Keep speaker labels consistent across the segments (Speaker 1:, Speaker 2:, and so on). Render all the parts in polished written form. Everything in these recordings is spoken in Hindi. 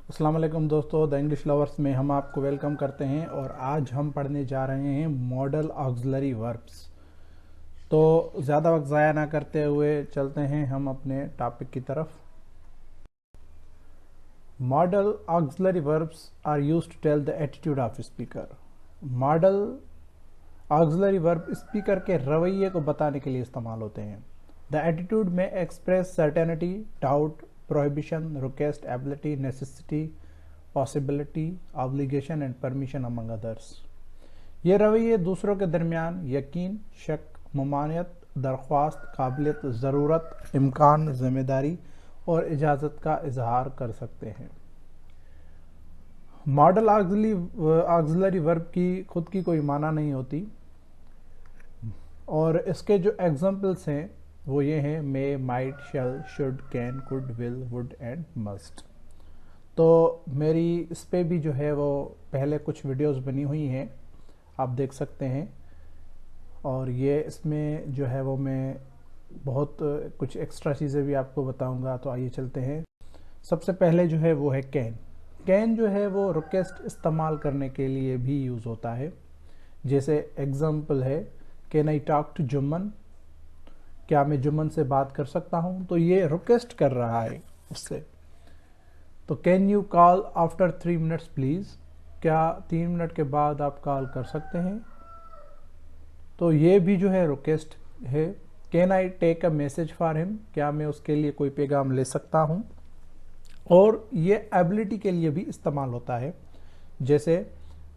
Speaker 1: अस्सलाम वालेकुम दोस्तों, द इंग्लिश लवर्स में हम आपको वेलकम करते हैं और आज हम पढ़ने जा रहे हैं मॉडल ऑक्सिलरी वर्ब्स। तो ज़्यादा वक्त ज़ाया ना करते हुए चलते हैं हम अपने टॉपिक की तरफ। Modal auxiliary verbs are used to tell the attitude of speaker. Modal auxiliary verb speaker के रवैये को बताने के लिए इस्तेमाल होते हैं। द एटीट्यूड में express certainty, doubt, prohibition, request, ability, necessity, possibility, obligation and permission among others. ये रवैये दूसरों के दरमियान यकीन, शक, ममानियत, दरख्वास्त, काबिलियत, ज़रूरत, इम्कान, जिम्मेदारी और इजाज़त का इजहार कर सकते हैं। मॉडल ऑक्सिलरी वर्ब की खुद की कोई माना नहीं होती और इसके जो एग्जाम्पल्स हैं वो ये हैं may, might, shall, should, can, could, will, would and must. तो मेरी इस पे भी जो है वो पहले कुछ वीडियोस बनी हुई हैं, आप देख सकते हैं। और ये इसमें जो है वो मैं बहुत कुछ एक्स्ट्रा चीज़ें भी आपको बताऊंगा। तो आइए चलते हैं। सबसे पहले जो है वो है कैन। कैन जो है वो रिक्वेस्ट इस्तेमाल करने के लिए भी यूज़ होता है। जैसे एग्जांपल है, can I talk to Jumman, क्या मैं जुम्मन से बात कर सकता हूँ। तो ये रिक्वेस्ट कर रहा है उससे। तो can you call after 3 minutes please, क्या 3 मिनट के बाद आप कॉल कर सकते हैं। तो ये भी जो है रिक्वेस्ट है। Can I take a message for him, क्या मैं उसके लिए कोई पैगाम ले सकता हूँ। और ये एबिलिटी के लिए भी इस्तेमाल होता है। जैसे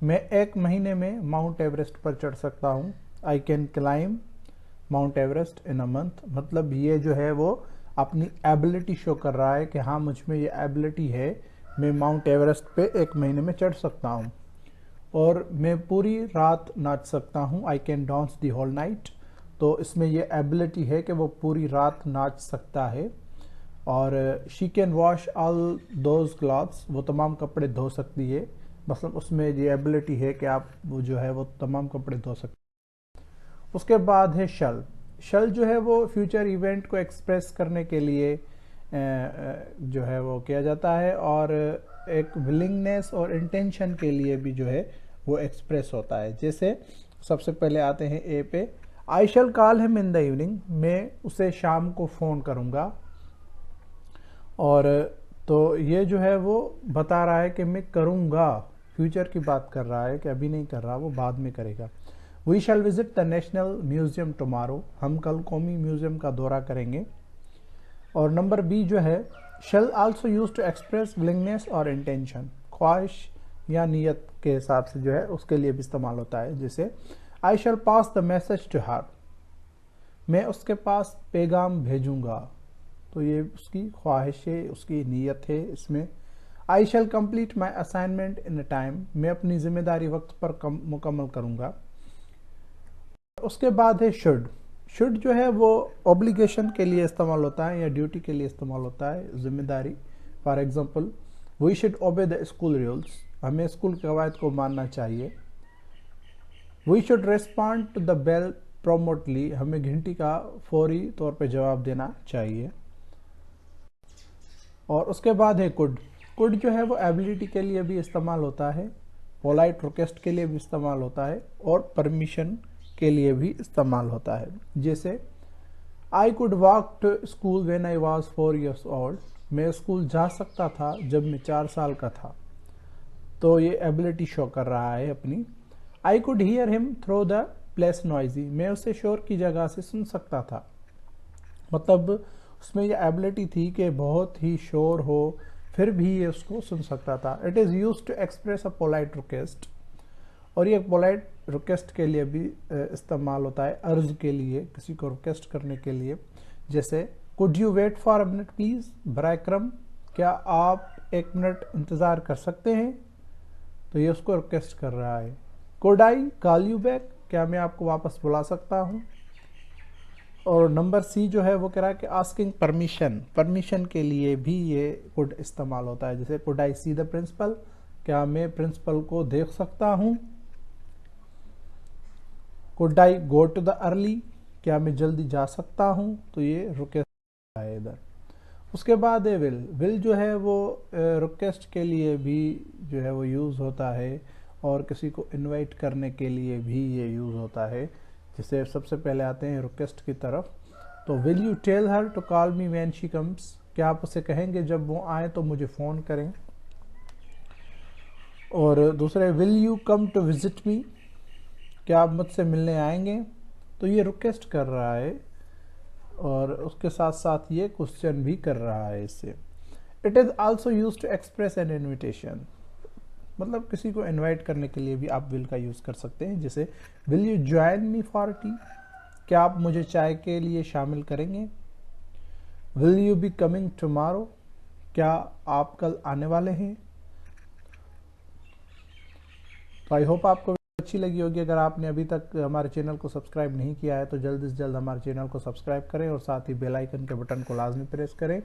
Speaker 1: मैं 1 महीने में माउंट एवरेस्ट पर चढ़ सकता हूँ। I can climb mount Everest in a month. मतलब ये जो है वो अपनी एबिलिटी शो कर रहा है कि हाँ, मुझ में ये एबिलिटी है, मैं माउंट एवरेस्ट पे 1 महीने में चढ़ सकता हूँ। और मैं पूरी रात नाच सकता हूँ। I can dance the whole night. तो इसमें ये एबिलिटी है कि वो पूरी रात नाच सकता है। और she can wash all those clothes, वो तमाम कपड़े धो सकती है। मतलब उसमें ये एबिलिटी है कि आप वो जो है वो तमाम कपड़े धो सकते। उसके बाद है शल। शल जो है वो फ्यूचर इवेंट को एक्सप्रेस करने के लिए जो है वो किया जाता है। और एक विलिंगनेस और इंटेंशन के लिए भी जो है वो एक्सप्रेस होता है। जैसे सबसे पहले आते हैं ए पे, I shall call him in the evening, मैं उसे शाम को फ़ोन करूँगा। और तो ये जो है वो बता रहा है कि मैं करूँगा, फ्यूचर की बात कर रहा है कि अभी नहीं कर रहा, वो बाद में करेगा। We shall visit the national museum tomorrow, हम कल कौमी म्यूजियम का दौरा करेंगे। और नंबर बी जो है, shall also use to express willingness और इंटेंशन, ख्वाहिश या नीयत के हिसाब से जो है उसके लिए भी इस्तेमाल होता है। जैसे आई शैल पास द मैसेज टू हर, मैं उसके पास पैगाम भेजूंगा। तो ये उसकी ख्वाहिश है, उसकी नीयत है इसमें। I shall complete my assignment in a time, मैं अपनी जिम्मेदारी वक्त पर मुकम्मल करूंगा। उसके बाद है शुड। शुड जो है वो ऑब्लिगेशन के लिए इस्तेमाल होता है या ड्यूटी के लिए इस्तेमाल होता है, जिम्मेदारी। For example, we should obey the school rules, हमें स्कूल के कवायद को मानना चाहिए। We should respond to the bell promptly, हमें घंटी का फौरी तौर पर जवाब देना चाहिए। और उसके बाद है कुड। कुड जो है वो एबिलिटी के लिए भी इस्तेमाल होता है, पोलाइट रिक्वेस्ट के लिए भी इस्तेमाल होता है और परमिशन के लिए भी इस्तेमाल होता है। जैसे I could walk to school when I was 4 years old, मैं स्कूल जा सकता था जब मैं 4 साल का था। तो ये एबिलिटी शो कर रहा है अपनी। I could hear him through the place noisy, मैं उसे शोर की जगह से सुन सकता था। मतलब उसमें ये एबिलिटी थी कि बहुत ही शोर हो फिर भी ये उसको सुन सकता था। It is use to express a polite request, और ये पोलाइट रिक्वेस्ट के लिए भी इस्तेमाल होता है, अर्ज के लिए, किसी को रिक्वेस्ट करने के लिए। जैसे could you wait for a minute please, बराए करम क्या आप 1 मिनट इंतज़ार कर सकते हैं। तो ये उसको रिक्वेस्ट कर रहा है। Could I call you back, क्या मैं आपको वापस बुला सकता हूँ। और नंबर सी जो है वो कह रहा है कि आस्किंग परमिशन, परमिशन के लिए भी ये कुड इस्तेमाल होता है। जैसे could I see the principal, क्या मैं प्रिंसिपल को देख सकता हूँ। Could I go to the early, क्या मैं जल्दी जा सकता हूँ। तो ये रुके है इधर। उसके बाद है विल जो है वो रिक्वेस्ट के लिए भी जो है वो यूज़ होता है और किसी को इनवाइट करने के लिए भी ये यूज़ होता है। जिसे सबसे पहले आते हैं रिक्वेस्ट की तरफ। तो will you tell her to call me when she comes, क्या आप उसे कहेंगे जब वो आए तो मुझे फ़ोन करें। और दूसरा will you come to visit me, क्या आप मुझसे मिलने आएंगे। तो ये रिक्वेस्ट कर रहा है और उसके साथ साथ ये क्वेश्चन भी कर रहा है इससे। It is also use to express an invitation, मतलब किसी को इनवाइट करने के लिए भी आप विल का यूज़ कर सकते हैं। जैसे will you join me for T, क्या आप मुझे चाय के लिए शामिल करेंगे। Will you be coming tomorrow, क्या आप कल आने वाले हैं। तो आई होप आपको अच्छी लगी होगी। अगर आपने अभी तक हमारे चैनल को सब्सक्राइब नहीं किया है तो जल्द से जल्द हमारे चैनल को सब्सक्राइब करें और साथ ही बेल आइकन के बटन को लाजमी प्रेस करें।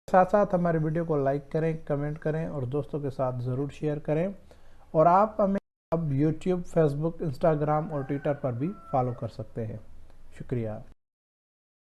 Speaker 1: साथ साथ हमारे वीडियो को लाइक करें, कमेंट करें और दोस्तों के साथ ज़रूर शेयर करें। और आप हमें अब यूट्यूब, फेसबुक, इंस्टाग्राम और ट्विटर पर भी फॉलो कर सकते हैं। शुक्रिया।